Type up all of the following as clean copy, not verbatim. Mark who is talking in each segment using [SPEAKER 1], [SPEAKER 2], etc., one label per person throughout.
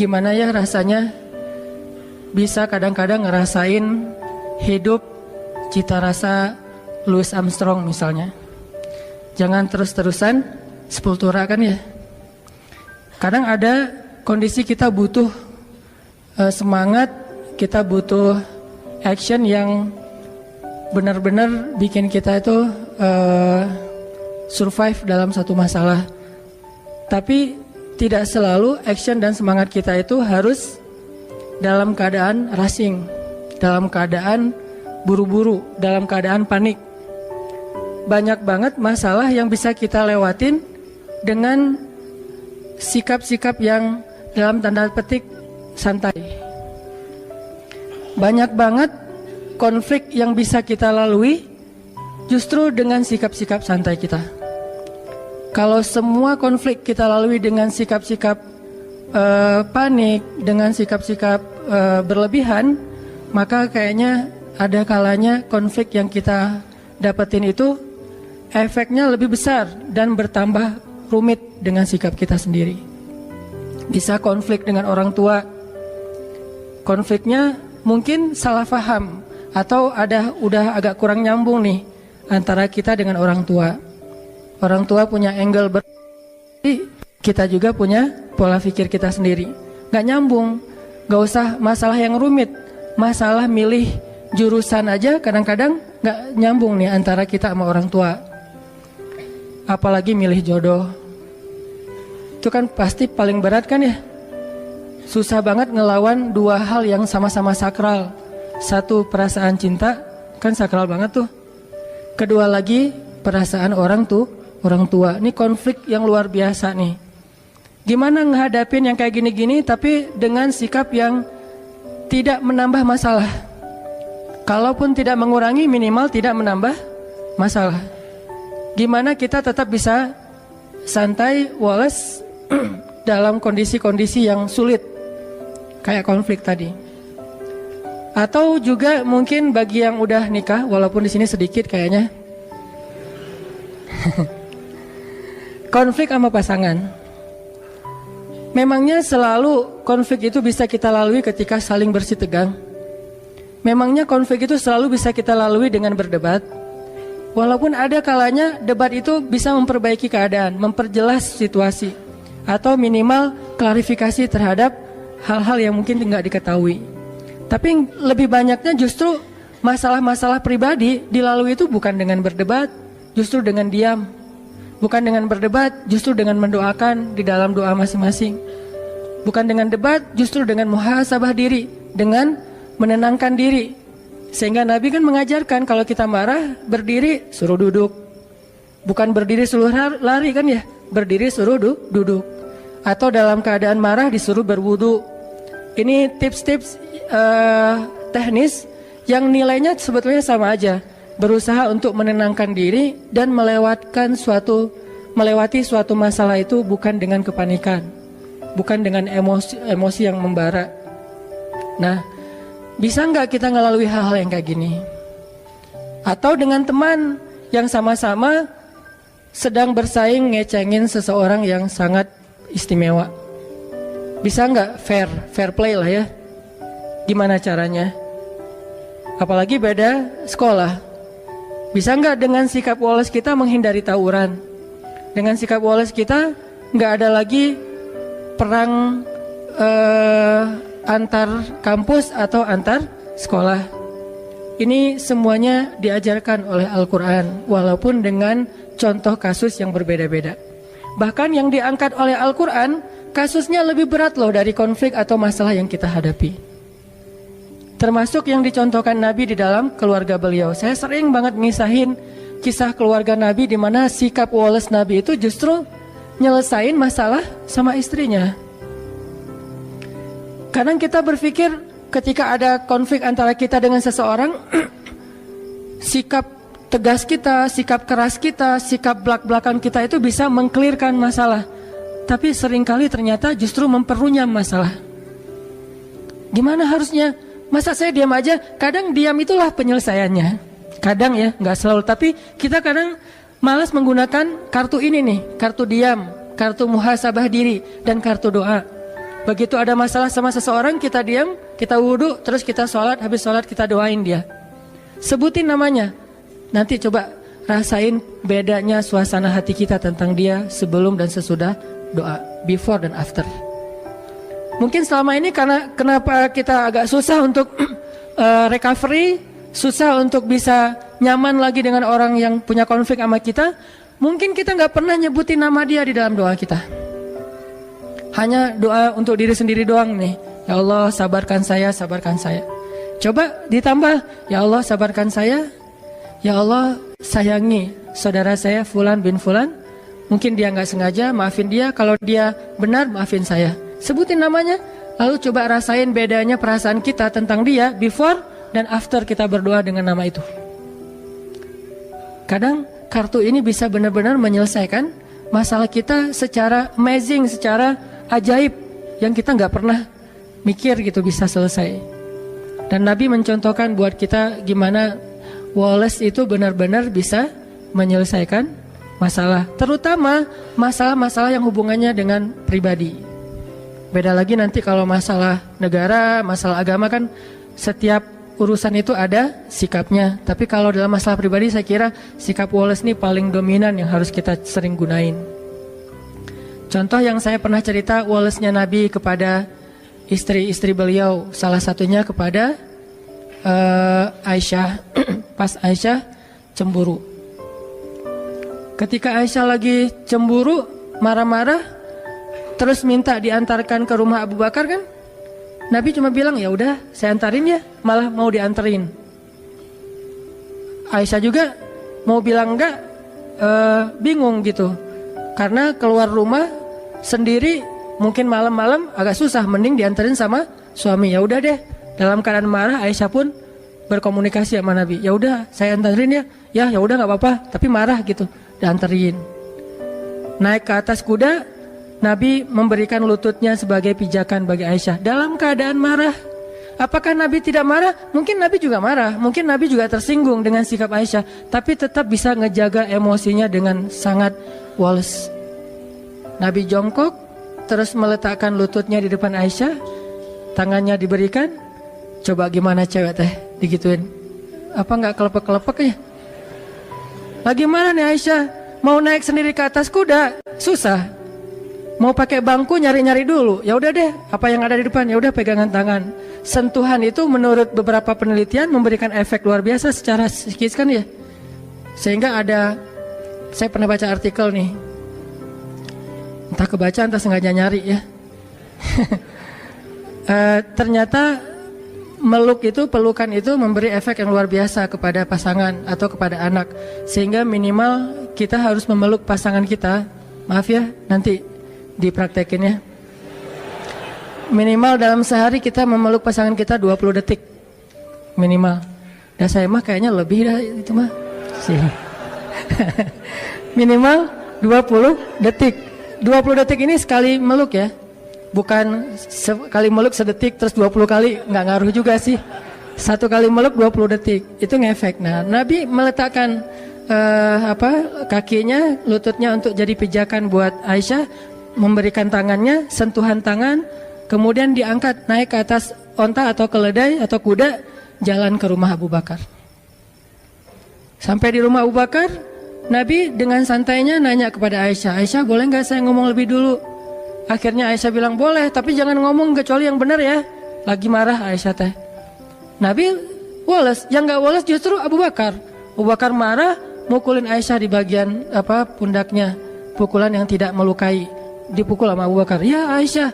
[SPEAKER 1] Gimana ya rasanya bisa kadang-kadang ngerasain hidup cita rasa Louis Armstrong misalnya. Jangan terus-terusan sepultura kan ya. Kadang ada kondisi kita butuh semangat, kita butuh action yang benar-benar bikin kita itu survive dalam satu masalah. Tapi tidak selalu action dan semangat kita itu harus dalam keadaan rushing, dalam keadaan buru-buru, dalam keadaan panik. Banyak banget masalah yang bisa kita lewatin dengan sikap-sikap yang dalam tanda petik santai. Banyak banget konflik yang bisa kita lalui justru dengan sikap-sikap santai kita. Kalau semua konflik kita lalui dengan sikap-sikap panik, dengan sikap-sikap berlebihan, maka kayaknya ada kalanya konflik yang kita dapetin itu efeknya lebih besar dan bertambah rumit dengan sikap kita sendiri. Bisa konflik dengan orang tua, konfliknya mungkin salah paham atau udah agak kurang nyambung nih antara kita dengan orang tua. Orang tua punya angle kita juga punya pola pikir kita sendiri. Gak nyambung, gak usah masalah yang rumit, masalah milih jurusan aja kadang-kadang gak nyambung nih antara kita sama orang tua. Apalagi milih jodoh, itu kan pasti paling berat kan ya. Susah banget ngelawan dua hal yang sama-sama sakral. Satu, perasaan cinta, kan sakral banget tuh. Kedua lagi, perasaan orang tua. Ini konflik yang luar biasa nih. Gimana ngehadapin yang kayak gini-gini tapi dengan sikap yang tidak menambah masalah. Kalaupun tidak mengurangi, minimal tidak menambah masalah. Gimana kita tetap bisa santai, wales dalam kondisi-kondisi yang sulit kayak konflik tadi. Atau juga mungkin bagi yang udah nikah, walaupun di sini sedikit kayaknya, konflik sama pasangan. Memangnya selalu konflik itu bisa kita lalui ketika saling bersih tegang? Memangnya konflik itu selalu bisa kita lalui dengan berdebat? Walaupun ada kalanya debat itu bisa memperbaiki keadaan, memperjelas situasi, atau minimal klarifikasi terhadap hal-hal yang mungkin tidak diketahui. Tapi lebih banyaknya justru masalah-masalah pribadi dilalui itu bukan dengan berdebat, justru dengan diam. Bukan dengan berdebat, justru dengan mendoakan di dalam doa masing-masing. Bukan dengan debat, justru dengan muhasabah diri, dengan menenangkan diri. Sehingga Nabi kan mengajarkan kalau kita marah, berdiri suruh duduk. Bukan berdiri suruh lari kan ya, berdiri suruh duduk. Atau dalam keadaan marah disuruh berwudu. Ini tips-tips teknis yang nilainya sebetulnya sama aja. Berusaha untuk menenangkan diri dan melewati suatu masalah itu bukan dengan kepanikan, bukan dengan emosi yang membara. Nah, bisa nggak kita ngelalui hal-hal yang kayak gini? Atau dengan teman yang sama-sama sedang bersaing ngecengin seseorang yang sangat istimewa. Bisa nggak fair play lah ya? Gimana caranya? Apalagi beda sekolah. Bisa nggak dengan sikap woles kita menghindari tawuran? Dengan sikap woles kita nggak ada lagi perang antar kampus atau antar sekolah. Ini semuanya diajarkan oleh Al-Quran, walaupun dengan contoh kasus yang berbeda-beda. Bahkan yang diangkat oleh Al-Quran, kasusnya lebih berat loh dari konflik atau masalah yang kita hadapi. Termasuk yang dicontohkan Nabi di dalam keluarga beliau. Saya sering banget ngisahin kisah keluarga Nabi di mana sikap woles Nabi itu justru nyelesain masalah sama istrinya. Kadang kita berpikir ketika ada konflik antara kita dengan seseorang, sikap tegas kita, sikap keras kita, sikap belak-belakan kita itu bisa mengklirkan masalah. Tapi seringkali ternyata justru memperunyam masalah. Gimana harusnya? Masa saya diam aja? Kadang diam itulah penyelesaiannya. Kadang ya, nggak selalu. Tapi kita kadang malas menggunakan kartu ini nih, kartu diam, kartu muhasabah diri, dan kartu doa. Begitu ada masalah sama seseorang, kita diam, kita wudhu, terus kita sholat, habis sholat kita doain dia. Sebutin namanya. Nanti coba rasain bedanya suasana hati kita tentang dia sebelum dan sesudah doa, before dan after. Mungkin selama ini karena kenapa kita agak susah untuk recovery, susah untuk bisa nyaman lagi dengan orang yang punya konflik sama kita. Mungkin kita nggak pernah nyebutin nama dia di dalam doa kita. Hanya doa untuk diri sendiri doang nih. Ya Allah sabarkan saya, sabarkan saya. Coba ditambah, ya Allah sabarkan saya. Ya Allah sayangi saudara saya Fulan bin Fulan. Mungkin dia nggak sengaja, maafin dia. Kalau dia benar, maafin saya. Sebutin namanya. Lalu coba rasain bedanya perasaan kita tentang dia before dan after kita berdoa dengan nama itu. Kadang kartu ini bisa benar-benar menyelesaikan masalah kita secara amazing, secara ajaib yang kita nggak pernah mikir gitu bisa selesai. Dan Nabi mencontohkan buat kita gimana Wallace itu benar-benar bisa menyelesaikan masalah, terutama masalah-masalah yang hubungannya dengan pribadi. Beda lagi nanti kalau masalah negara, masalah agama kan setiap urusan itu ada sikapnya. Tapi kalau dalam masalah pribadi saya kira sikap Wallace ini paling dominan yang harus kita sering gunain. Contoh yang saya pernah cerita Wallace-nya Nabi kepada istri-istri beliau, salah satunya kepada Aisyah. Pas Aisyah cemburu. Ketika Aisyah lagi cemburu, marah-marah, terus minta diantarkan ke rumah Abu Bakar kan? Nabi cuma bilang ya udah saya antarin ya, malah mau dianterin. Aisyah juga mau bilang enggak, bingung gitu. Karena keluar rumah sendiri mungkin malam-malam agak susah, mending dianterin sama suami. Ya udah deh, dalam keadaan marah Aisyah pun berkomunikasi sama Nabi. Ya udah saya anterin ya. Ya udah nggak apa-apa, tapi marah gitu, dianterin. Naik ke atas kuda, Nabi memberikan lututnya sebagai pijakan bagi Aisyah dalam keadaan marah. Apakah Nabi tidak marah? Mungkin Nabi juga marah, mungkin Nabi juga tersinggung dengan sikap Aisyah, tapi tetap bisa ngejaga emosinya dengan sangat Wallace. Nabi jongkok, terus meletakkan lututnya di depan Aisyah, tangannya diberikan. Coba gimana cewek teh digituin? Apa nggak kelepek-kelepek ya? Lagi mana nih Aisyah? Mau naik sendiri ke atas kuda, susah. Mau pakai bangku nyari-nyari dulu. Ya udah deh, apa yang ada di depan ya udah pegangan tangan. Sentuhan itu menurut beberapa penelitian memberikan efek luar biasa secara psikis kan ya. Sehingga ada, saya pernah baca artikel nih. Entah kebaca entah sengaja nyari ya. Ternyata pelukan itu memberi efek yang luar biasa kepada pasangan atau kepada anak. Sehingga minimal kita harus memeluk pasangan kita. Maaf ya, nanti dipraktekin ya. Minimal dalam sehari kita memeluk pasangan kita 20 detik. Minimal. Dan saya mah kayaknya lebih dah itu mah. Minimal 20 detik. 20 detik ini sekali meluk ya. Bukan sekali meluk sedetik terus 20 kali, nggak ngaruh juga sih. Satu kali meluk 20 detik, itu ngefek. Nah, Nabi meletakkan kakinya, lututnya untuk jadi pijakan buat Aisyah, memberikan tangannya, sentuhan tangan, kemudian diangkat naik ke atas onta atau keledai atau kuda, jalan ke rumah Abu Bakar. Sampai di rumah Abu Bakar, Nabi dengan santainya nanya kepada Aisyah, Aisyah boleh nggak saya ngomong lebih dulu? Akhirnya Aisyah bilang boleh, tapi jangan ngomong kecuali yang benar ya. Lagi marah Aisyah teh. Nabi Wallace, yang nggak Wallace justru Abu Bakar. Abu Bakar marah, mukulin Aisyah di bagian pundaknya, pukulan yang tidak melukai. Dipukul sama Abu Bakar. Ya Aisyah,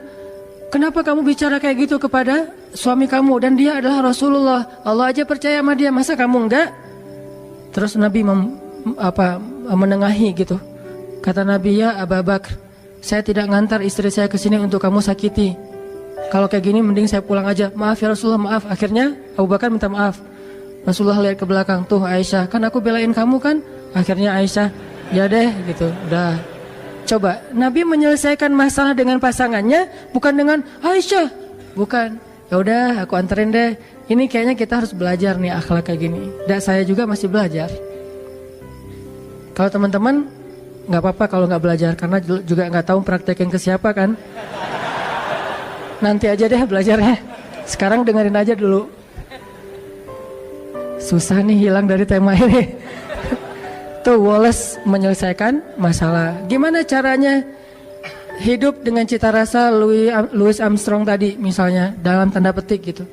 [SPEAKER 1] kenapa kamu bicara kayak gitu kepada suami kamu dan dia adalah Rasulullah? Allah aja percaya sama dia, masa kamu enggak? Terus Nabi menengahi gitu. Kata Nabi, ya Abu Bakar, saya tidak ngantar istri saya ke sini untuk kamu sakiti. Kalau kayak gini mending saya pulang aja. Maaf ya Rasulullah, maaf. Akhirnya Abu Bakar minta maaf. Rasulullah lihat ke belakang, tuh Aisyah, kan aku belain kamu kan? Akhirnya Aisyah, ya deh gitu, udah. Coba, Nabi menyelesaikan masalah dengan pasangannya, bukan dengan Aisyah, bukan. Ya udah, aku anterin deh. Ini kayaknya kita harus belajar nih akhlak kayak gini. Dan saya juga masih belajar. Kalau teman-teman nggak apa-apa kalau nggak belajar, karena juga nggak tahu praktekin ke siapa kan. Nanti aja deh belajarnya. Sekarang dengerin aja dulu. Susah nih hilang dari tema ini. Tuh Wallace menyelesaikan masalah. Gimana caranya hidup dengan cita rasa Louis Armstrong tadi misalnya, dalam tanda petik gitu.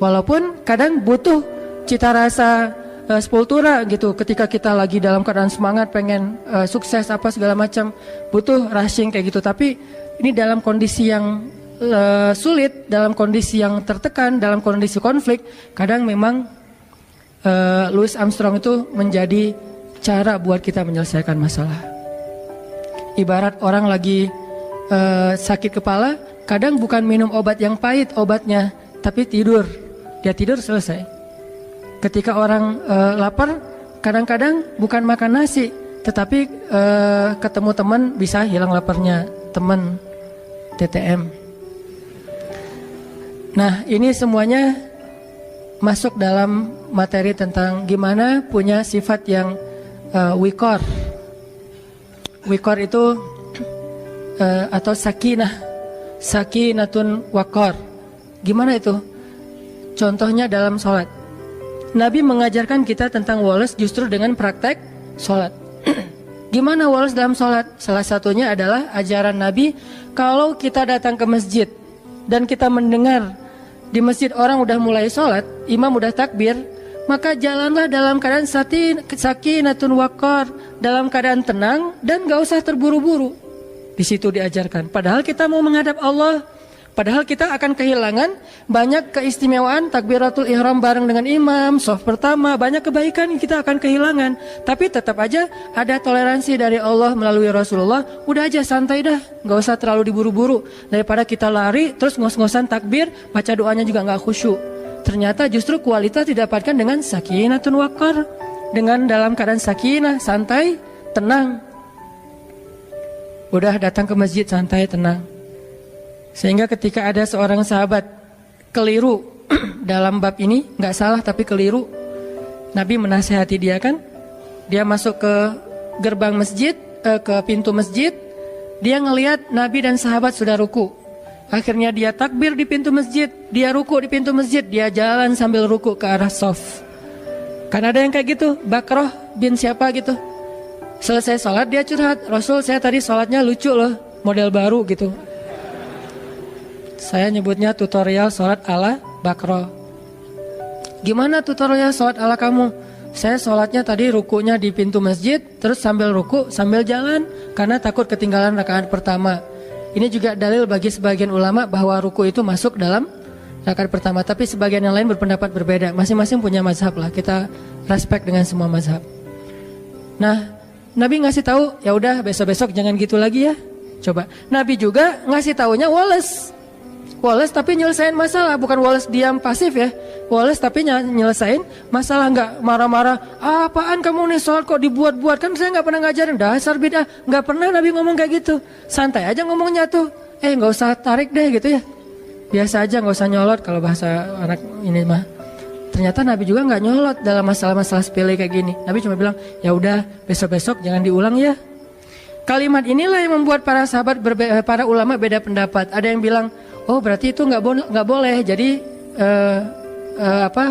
[SPEAKER 1] Walaupun kadang butuh cita rasa sepultura gitu, ketika kita lagi dalam keadaan semangat pengen sukses apa segala macam, butuh rushing kayak gitu. Tapi ini dalam kondisi yang sulit, dalam kondisi yang tertekan, dalam kondisi konflik, kadang memang Louis Armstrong itu menjadi cara buat kita menyelesaikan masalah. Ibarat orang lagi sakit kepala, kadang bukan minum obat yang pahit obatnya, tapi tidur. Dia tidur, selesai. Ketika orang lapar, kadang-kadang bukan makan nasi, tetapi ketemu teman bisa hilang laparnya, teman TTM. Nah, ini semuanya masuk dalam materi tentang gimana punya sifat yang wikor. Wikor itu atau sakinah, sakinatun wakor. Gimana itu? Contohnya dalam sholat. Nabi mengajarkan kita tentang Wallace justru dengan praktek sholat. Gimana Wallace dalam sholat? Salah satunya adalah ajaran Nabi, kalau kita datang ke masjid dan kita mendengar di masjid orang udah mulai sholat, imam udah takbir, maka jalanlah dalam keadaan sakinatun wakor, dalam keadaan tenang dan gak usah terburu-buru. Di situ diajarkan. Padahal kita mau menghadap Allah, padahal kita akan kehilangan banyak keistimewaan takbiratul ihram bareng dengan imam, shaf pertama, banyak kebaikan yang kita akan kehilangan. Tapi tetap aja ada toleransi dari Allah melalui Rasulullah. Udah aja santai dah, gak usah terlalu diburu-buru. Daripada kita lari terus ngos-ngosan takbir, baca doanya juga gak khusyuk. Ternyata justru kualitas didapatkan dengan sakinatun wakar, dengan dalam keadaan sakinah, santai, tenang. Udah datang ke masjid santai, tenang. Sehingga ketika ada seorang sahabat keliru dalam bab ini, gak salah tapi keliru, Nabi menasihati dia kan. Dia masuk ke gerbang masjid, ke pintu masjid, dia ngelihat Nabi dan sahabat sudah ruku. Akhirnya dia takbir di pintu masjid, dia ruku di pintu masjid, dia jalan sambil ruku ke arah shaf. Kan ada yang kayak gitu, Bakroh bin siapa gitu. Selesai sholat dia curhat, Rasul saya tadi sholatnya lucu loh, model baru gitu. Saya nyebutnya tutorial sholat ala Bakroh. Gimana tutorial sholat ala kamu? Saya sholatnya tadi rukunya di pintu masjid, terus sambil ruku sambil jalan, karena takut ketinggalan rakaat pertama. Ini juga dalil bagi sebagian ulama bahwa ruku itu masuk dalam rakaat pertama. Tapi sebagian yang lain berpendapat berbeda. Masing-masing punya mazhab lah, kita respect dengan semua mazhab. Nah, Nabi ngasih tahu, ya udah besok-besok jangan gitu lagi ya. Coba. Nabi juga ngasih taunya Wallace tapi nyelesain masalah, bukan Wallace diam pasif ya. Wallace tapi nyelesain masalah, nggak marah-marah. Apaan kamu nih sholat kok dibuat-buat, kan saya nggak pernah ngajarin, dasar bid'ah. Nggak pernah Nabi ngomong kayak gitu. Santai aja ngomongnya tuh. Nggak usah tarik deh gitu ya. Biasa aja, nggak usah nyolot kalau bahasa anak ini mah. Ternyata Nabi juga nggak nyolot dalam masalah-masalah sepele kayak gini. Nabi cuma bilang, ya udah besok-besok jangan diulang ya. Kalimat inilah yang membuat para sahabat para ulama beda pendapat. Ada yang bilang, oh berarti itu nggak boleh. Jadi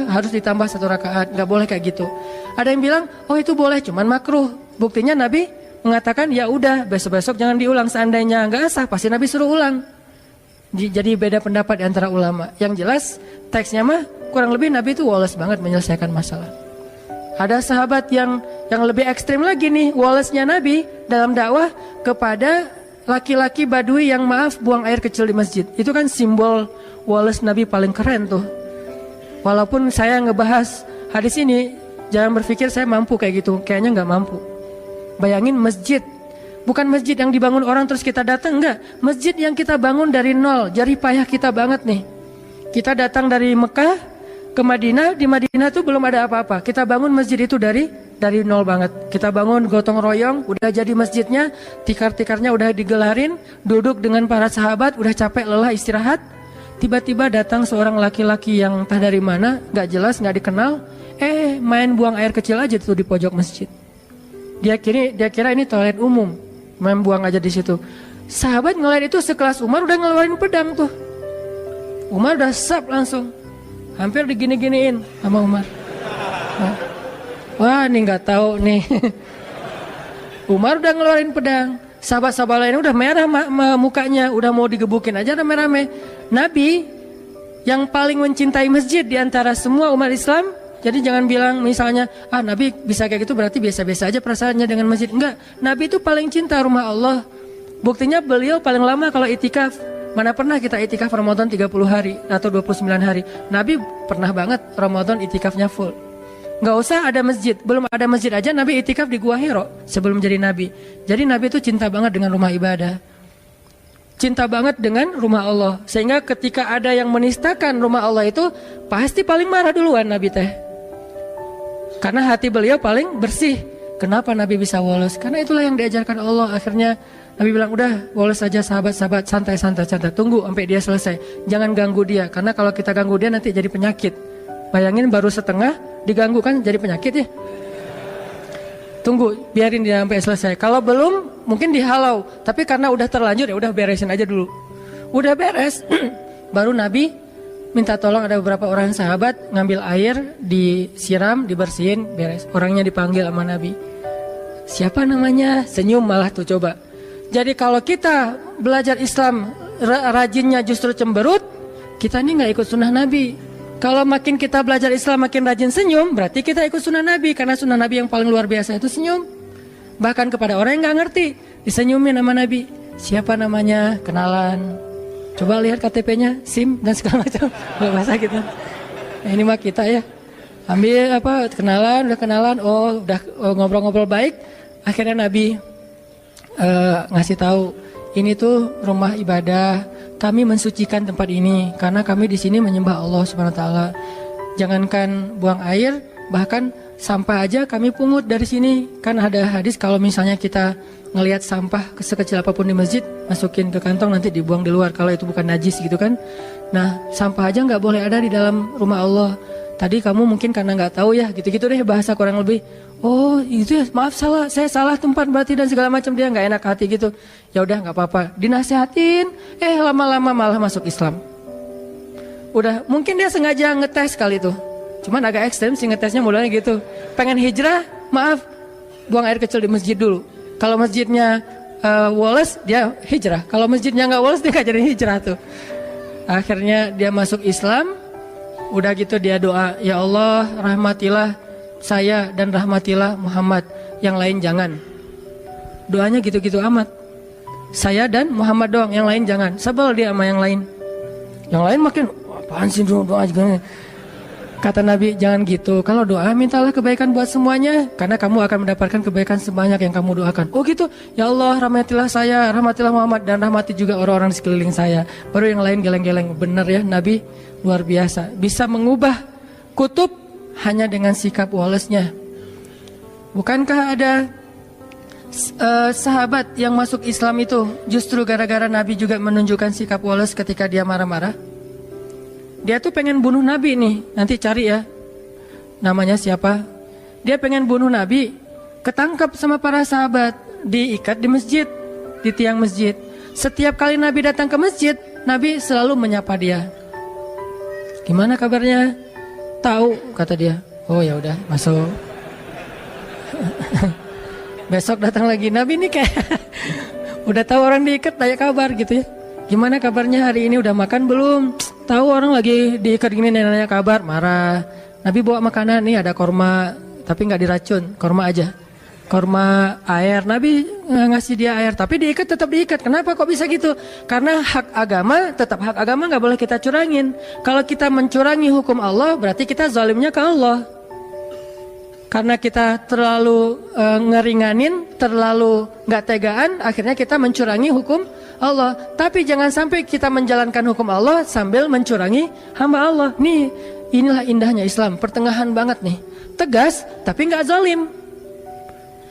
[SPEAKER 1] harus ditambah 1 rakaat, nggak boleh kayak gitu. Ada yang bilang, oh itu boleh, cuman makruh. Buktinya Nabi mengatakan, ya udah besok-besok jangan diulang. Seandainya nggak sah, pasti Nabi suruh ulang. Jadi beda pendapat di antara ulama. Yang jelas teksnya mah kurang lebih Nabi itu Wallace banget menyelesaikan masalah. Ada sahabat yang lebih ekstrim lagi nih, Wallace-nya Nabi dalam dakwah kepada laki-laki Badui yang buang air kecil di masjid. Itu kan simbol Wallace Nabi paling keren tuh. Walaupun saya ngebahas hadis ini, jangan berpikir saya mampu kayak gitu. Kayaknya nggak mampu. Bayangin masjid, bukan masjid yang dibangun orang terus kita datang, enggak. Masjid yang kita bangun dari nol, jerih payah kita banget nih. Kita datang dari Mekah ke Madinah, di Madinah tuh belum ada apa-apa. Kita bangun masjid itu dari nol banget. Kita bangun gotong royong, udah jadi masjidnya, tikar-tikarnya udah digelarin, duduk dengan para sahabat, udah capek lelah istirahat. Tiba-tiba datang seorang laki-laki yang entah dari mana, gak jelas, gak dikenal, main buang air kecil aja tuh di pojok masjid. Dia kira ini toilet umum, main buang aja di situ. Sahabat ngeliat itu sekelas Umar udah ngeluarin pedang tuh. Umar udah sap langsung, hampir digini-giniin sama Umar. Wah, ini nggak tahu nih. Umar udah ngeluarin pedang. Sahabat-sahabat lain udah merah mukanya, udah mau digebukin aja udah merah-merah. Nabi yang paling mencintai masjid di antara semua umat Islam. Jadi jangan bilang misalnya, Nabi bisa kayak gitu berarti biasa-biasa aja perasaannya dengan masjid. Enggak, Nabi itu paling cinta rumah Allah. Buktinya beliau paling lama kalau itikaf. Mana pernah kita itikaf Ramadan 30 hari atau 29 hari. Nabi pernah banget Ramadan itikafnya full. Nggak usah ada masjid, belum ada masjid aja Nabi itikaf di Gua Hiro sebelum jadi Nabi. Jadi Nabi itu cinta banget dengan rumah ibadah, cinta banget dengan rumah Allah. Sehingga ketika ada yang menistakan rumah Allah itu pasti paling marah duluan Nabi teh. Karena hati beliau paling bersih. Kenapa Nabi bisa woles? Karena itulah yang diajarkan Allah. Akhirnya Nabi bilang, udah woles saja sahabat-sahabat, santai-santai, tunggu sampai dia selesai. Jangan ganggu dia, karena kalau kita ganggu dia nanti jadi penyakit. Bayangin baru setengah diganggu kan jadi penyakit ya. Tunggu, biarin dia sampai selesai. Kalau belum mungkin dihalau, tapi karena udah terlanjur ya udah beresin aja dulu. Udah beres, baru Nabi minta tolong, ada beberapa orang sahabat ngambil air, disiram, dibersihin, beres. Orangnya dipanggil sama Nabi. Siapa namanya? Senyum malah tuh coba. Jadi kalau kita belajar Islam rajinnya justru cemberut, kita ini nggak ikut sunnah Nabi. Kalau makin kita belajar Islam makin rajin senyum, berarti kita ikut sunnah Nabi. Karena sunnah Nabi yang paling luar biasa itu senyum. Bahkan kepada orang yang nggak ngerti, disenyumin sama Nabi. Siapa namanya? Kenalan. Coba lihat KTP-nya, SIM dan segala macam. Bahasa kita. Nah, ini mah kita ya. Ambil kenalan, udah ngobrol-ngobrol baik. Akhirnya Nabi ngasih tahu, ini tuh rumah ibadah. Kami mensucikan tempat ini karena kami di sini menyembah Allah Subhanahu wa taala. Jangankan buang air, bahkan sampah aja kami pungut dari sini. Kan ada hadis kalau misalnya kita ngelihat sampah sekecil apapun di masjid, masukin ke kantong nanti dibuang di luar kalau itu bukan najis gitu kan. Nah, sampah aja nggak boleh ada di dalam rumah Allah. Tadi kamu mungkin karena nggak tahu ya, gitu-gitu deh bahasa kurang lebih. Oh itu ya, maaf saya salah tempat berarti dan segala macam, dia nggak enak hati gitu. Ya udah nggak apa-apa, dinasehatin. Lama-lama malah masuk Islam. Udah mungkin dia sengaja ngetes kali itu. Cuman agak ekstrem sih ngetesnya, mulanya gitu. Pengen hijrah, maaf, buang air kecil di masjid dulu. Kalau masjidnya woles, dia hijrah. Kalau masjidnya nggak woles, dia nggak jadi hijrah tuh. Akhirnya dia masuk Islam. Udah gitu dia doa, ya Allah rahmatilah saya dan rahmatilah Muhammad, yang lain jangan. Doanya gitu-gitu amat. Saya dan Muhammad doang, yang lain jangan. Sebel dia sama yang lain. Yang lain makin, apaan sih doa juga. Kata Nabi, jangan gitu. Kalau doa mintalah kebaikan buat semuanya, karena kamu akan mendapatkan kebaikan sebanyak yang kamu doakan. Oh gitu, ya Allah rahmatilah saya, rahmatilah Muhammad, dan rahmati juga orang-orang di sekeliling saya. Baru yang lain geleng-geleng. Bener ya, Nabi luar biasa. Bisa mengubah kutub hanya dengan sikap wolesnya. Bukankah ada sahabat yang masuk Islam itu justru gara-gara Nabi juga menunjukkan sikap woles ketika dia marah-marah? Dia tuh pengen bunuh Nabi nih, nanti cari ya namanya siapa. Dia pengen bunuh Nabi, ketangkap sama para sahabat, diikat di masjid, di tiang masjid. Setiap kali Nabi datang ke masjid, Nabi selalu menyapa dia. Gimana kabarnya? Tahu, kata dia. Oh ya udah, masuk. Besok datang lagi, Nabi ini kayak udah tahu orang diikat, tanya kabar gitu ya. Gimana kabarnya hari ini, udah makan belum? Tahu orang lagi diikat gini, nanya kabar, marah. Nabi bawa makanan, nih ada korma, tapi nggak diracun, korma aja. Korma air, Nabi ngasih dia air, tapi diikat tetap diikat. Kenapa kok bisa gitu? Karena hak agama, tetap hak agama nggak boleh kita curangin. Kalau kita mencurangi hukum Allah, berarti kita zalimnya ke Allah. Karena kita terlalu ngeringanin, terlalu nggak tegaan, akhirnya kita mencurangi hukum Allah. Tapi jangan sampai kita menjalankan hukum Allah sambil mencurangi hamba Allah. Nih, inilah indahnya Islam, pertengahan banget nih. Tegas, tapi nggak zalim.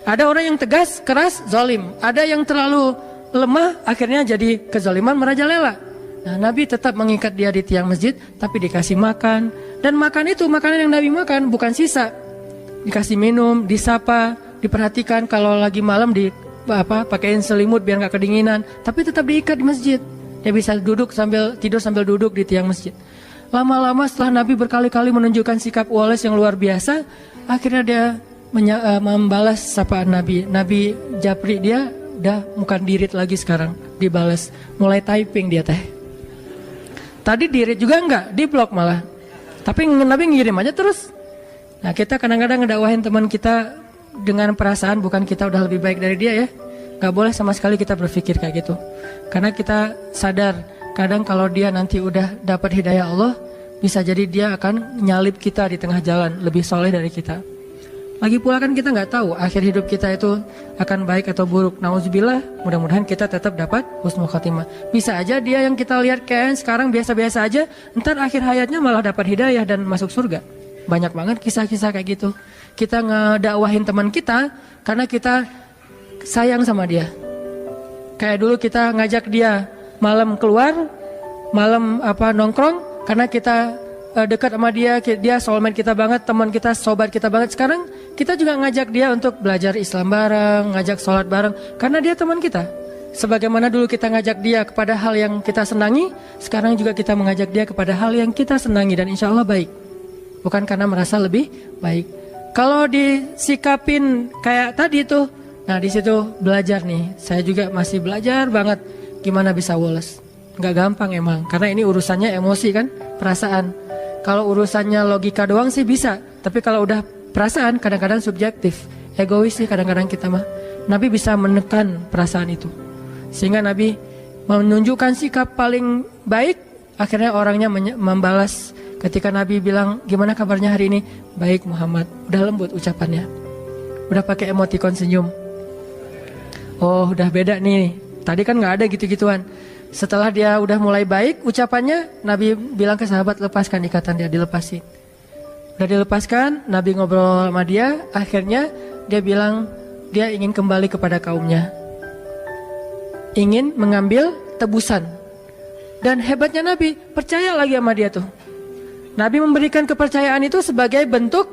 [SPEAKER 1] Ada orang yang tegas, keras, zalim. Ada yang terlalu lemah, akhirnya jadi kezaliman merajalela. Nah, Nabi tetap mengikat dia di tiang masjid, tapi dikasih makan. Dan makan itu, makanan yang Nabi makan bukan sisa. Dikasih minum, disapa, diperhatikan kalau lagi malam pakaiin selimut biar nggak kedinginan. Tapi tetap diikat di masjid. Dia bisa duduk sambil tidur sambil duduk di tiang masjid. Lama-lama setelah Nabi berkali-kali menunjukkan sikap Wallace yang luar biasa, akhirnya dia membalas sapaan Nabi. Nabi japri dia, udah bukan dirit lagi sekarang, dibalas. Mulai typing dia teh. Tadi dirit juga enggak, di blok malah. Tapi Nabi ngirim aja terus. Nah kita kadang-kadang ngedakwahin teman kita dengan perasaan bukan kita udah lebih baik dari dia ya. Gak boleh sama sekali kita berpikir kayak gitu. Karena kita sadar kadang kalau dia nanti udah dapat hidayah Allah, bisa jadi dia akan nyalip kita di tengah jalan, lebih soleh dari kita. Lagi pula kan kita nggak tahu akhir hidup kita itu akan baik atau buruk. Nauzubillah, mudah-mudahan kita tetap dapat husnul khotimah. Bisa aja dia yang kita lihat kayak sekarang biasa-biasa aja, ntar akhir hayatnya malah dapat hidayah dan masuk surga. Banyak banget kisah-kisah kayak gitu. Kita ngedakwahin teman kita karena kita sayang sama dia. Kayak dulu kita ngajak dia malam keluar, malam nongkrong karena kita dekat sama dia soulmate kita banget, teman kita, sobat kita banget. Sekarang kita juga ngajak dia untuk belajar Islam bareng, ngajak sholat bareng karena dia teman kita. Sebagaimana dulu kita ngajak dia kepada hal yang kita senangi, sekarang juga kita mengajak dia kepada hal yang kita senangi dan insya Allah baik. Bukan karena merasa lebih baik. Kalau disikapin kayak tadi tuh, nah di situ belajar nih. Saya juga masih belajar banget gimana bisa Wallace. Nggak gampang emang, karena ini urusannya emosi kan, perasaan. Kalau urusannya logika doang sih bisa, tapi kalau udah perasaan kadang-kadang subjektif, egois sih kadang-kadang kita mah. Nabi bisa menekan perasaan itu, sehingga Nabi menunjukkan sikap paling baik. Akhirnya orangnya membalas. Ketika Nabi bilang, gimana kabarnya hari ini? Baik Muhammad. Udah lembut ucapannya. Udah pakai emoticon senyum. Oh udah beda nih. Tadi kan gak ada gitu-gituan. Setelah dia udah mulai baik ucapannya, Nabi bilang ke sahabat, lepaskan ikatan dia, dilepasin. Udah dilepaskan, Nabi ngobrol sama dia. Akhirnya dia bilang, dia ingin kembali kepada kaumnya. Ingin mengambil tebusan. Dan hebatnya Nabi, percaya lagi sama dia tuh. Nabi memberikan kepercayaan itu sebagai bentuk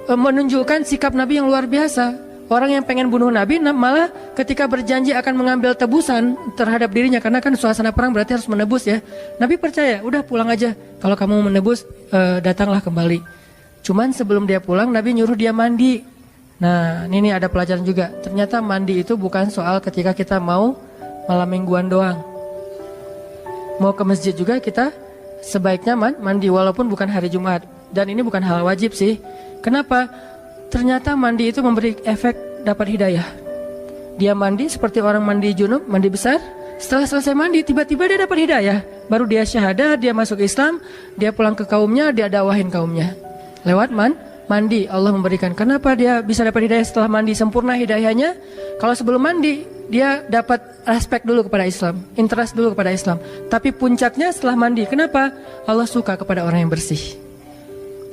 [SPEAKER 1] menunjukkan sikap Nabi yang luar biasa. Orang yang pengen bunuh Nabi malah ketika berjanji akan mengambil tebusan terhadap dirinya, karena kan suasana perang berarti harus menebus ya. Nabi percaya, udah pulang aja. Kalau kamu menebus, datanglah kembali. Cuman sebelum dia pulang, Nabi nyuruh dia mandi. Nah ini ada pelajaran juga. Ternyata mandi itu bukan soal ketika kita mau malam mingguan doang. Mau ke masjid juga kita sebaiknya mandi walaupun bukan hari Jumat. Dan ini bukan hal wajib sih. Kenapa? Ternyata mandi itu memberi efek dapat hidayah. Dia mandi seperti orang mandi junub, mandi besar. Setelah selesai mandi, tiba-tiba dia dapat hidayah. Baru dia syahadat, dia masuk Islam, dia pulang ke kaumnya, dia dakwahin kaumnya. Lewat mandi Allah memberikan. Kenapa dia bisa dapat hidayah setelah mandi? Sempurna hidayahnya. Kalau sebelum mandi, dia dapat respect dulu kepada Islam, interest dulu kepada Islam. Tapi puncaknya setelah mandi. Kenapa? Allah suka kepada orang yang bersih.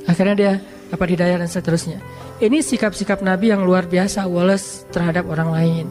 [SPEAKER 1] Akhirnya dia dapat hidayah dan seterusnya. Ini sikap-sikap Nabi yang luar biasa Wallace terhadap orang lain.